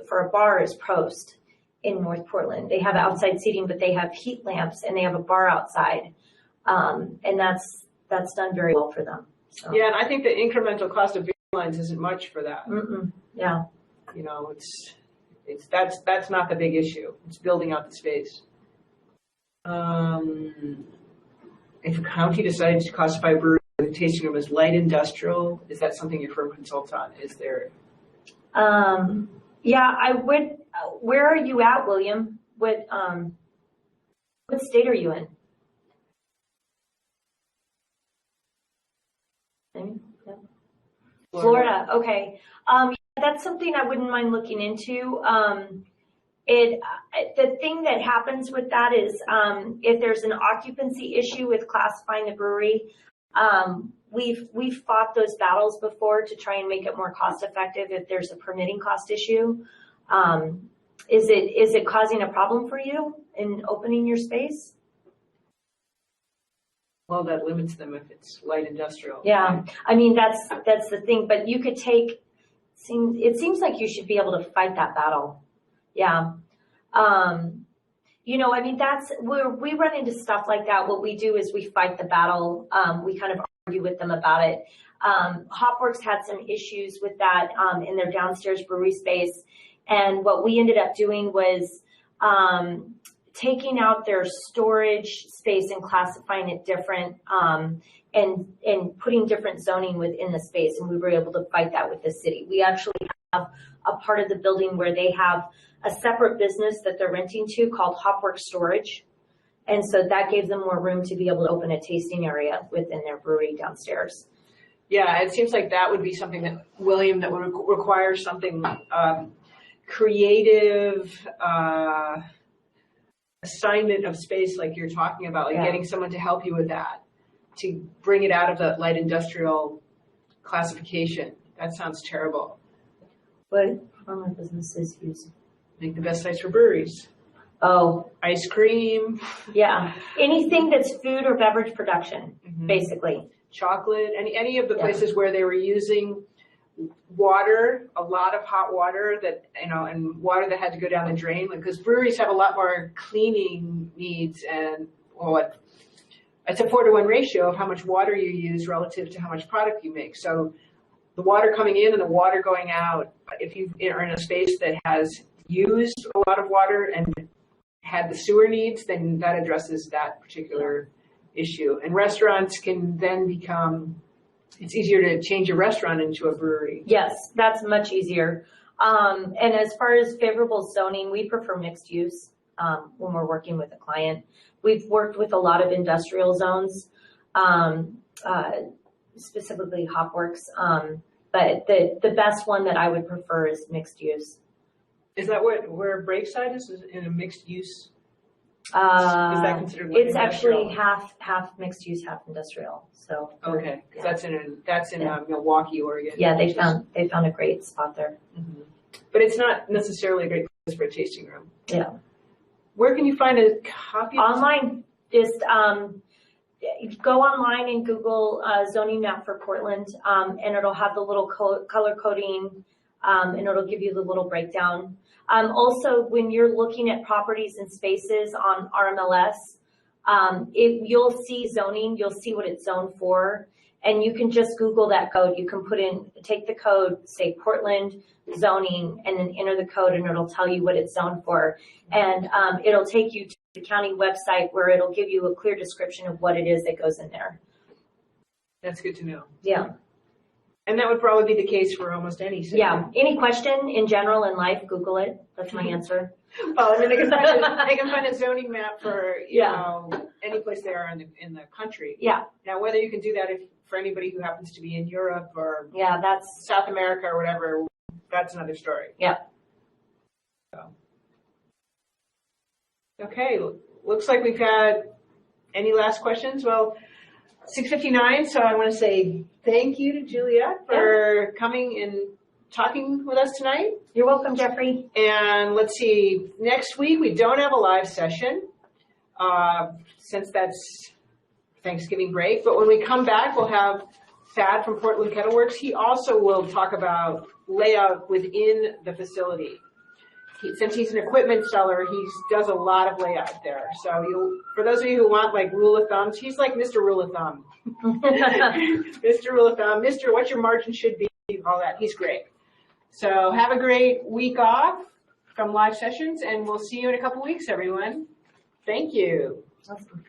for a bar is Prost in North Portland. They have outside seating, but they have heat lamps and they have a bar outside, and that's done very well for them. So. Yeah, and I think the incremental cost of beer lines isn't much for that. Yeah, that's not the big issue. It's building out the space. If a county decided to classify a brewery with a tasting room as light industrial, is that something your firm consults on? Is there? Yeah, I would. Where are you at, William? What state are you in? Florida. Okay. That's something I wouldn't mind looking into. The thing that happens with that is if there's an occupancy issue with classifying the brewery, we've fought those battles before to try and make it more cost effective if there's a permitting cost issue. Is it causing a problem for you in opening your space? Well, that limits them if it's light industrial. Yeah, I mean, that's the thing, but you could take, it seems like you should be able to fight that battle. Yeah. You know, I mean, that's where we run into stuff like that. What we do is we fight the battle. We kind of argue with them about it. Hopworks had some issues with that in their downstairs brewery space. And what we ended up doing was taking out their storage space and classifying it different and putting different zoning within the space. And we were able to fight that with the city. We actually have a part of the building where they have a separate business that they're renting to called Hopworks Storage. And so that gave them more room to be able to open a tasting area within their brewery downstairs. Yeah, it seems like that would be something that, William, that would require something creative assignment of space like you're talking about, like getting someone to help you with that, to bring it out of the light industrial classification. That sounds terrible. What form of businesses use? Make the best sites for breweries. Oh. Ice cream. Yeah. Anything that's food or beverage production, basically. Chocolate, any of the places where they were using water, a lot of hot water that, you know, and water that had to go down the drain, because breweries have a lot more cleaning needs, and it's a 4-to-1 ratio of how much water you use relative to how much product you make. So the water coming in and the water going out, if you are in a space that has used a lot of water and had the sewer needs, then that addresses that particular issue. And restaurants can then become, it's easier to change a restaurant into a brewery. Yes, that's much easier. And as far as favorable zoning, we prefer mixed use when we're working with a client. We've worked with a lot of industrial zones, specifically Hopworks, but the best one that I would prefer is mixed use. Is that where Braveside is in a mixed use? Is that considered like it's industrial? actually half mixed use, half industrial. So okay, that's in Milwaukee, Oregon. Yeah, they found a great spot there. Mm-hmm. But it's not necessarily a great place for a tasting room. Yeah. Where can you find a copy? Online. Just go online and Google zoning map for Portland, and it'll have the little color coding, and it'll give you the little breakdown. Also, when you're looking at properties and spaces on RMLS, you'll see zoning, you'll see what it's zoned for, and you can just Google that code. You can take the code, say Portland zoning, and then enter the code, and it'll tell you what it's zoned for. And it'll take you to the county website where it'll give you a clear description of what it is that goes in there. That's good to know. Yeah. And that would probably be the case for almost any city. Yeah. Any question in general in life, Google it. That's my answer. Well, I mean, they can find a zoning map for, you know, any place they are in the country. Yeah. Now, whether you can do that for anybody who happens to be in Europe or that's South America or whatever, that's another story. Yeah. So. Okay. Looks like we've had any last questions? Well, 6:59, so I want to say thank you to Juliette for coming and talking with us tonight. You're welcome, Jeffrey. And let's see, next week we don't have a live session since that's Thanksgiving break, but when we come back we'll have Thad from Portland Kettleworks. He also will talk about layout within the facility. Since he's an equipment seller, he does a lot of layout there. So for those of you who want like rule of thumbs, he's like Mr. Rule of Thumb. Mr. Rule of Thumb, Mr. What your margin should be, all that. He's great. So have a great week off from live sessions, and we'll see you in a couple weeks, everyone. Thank you. Awesome.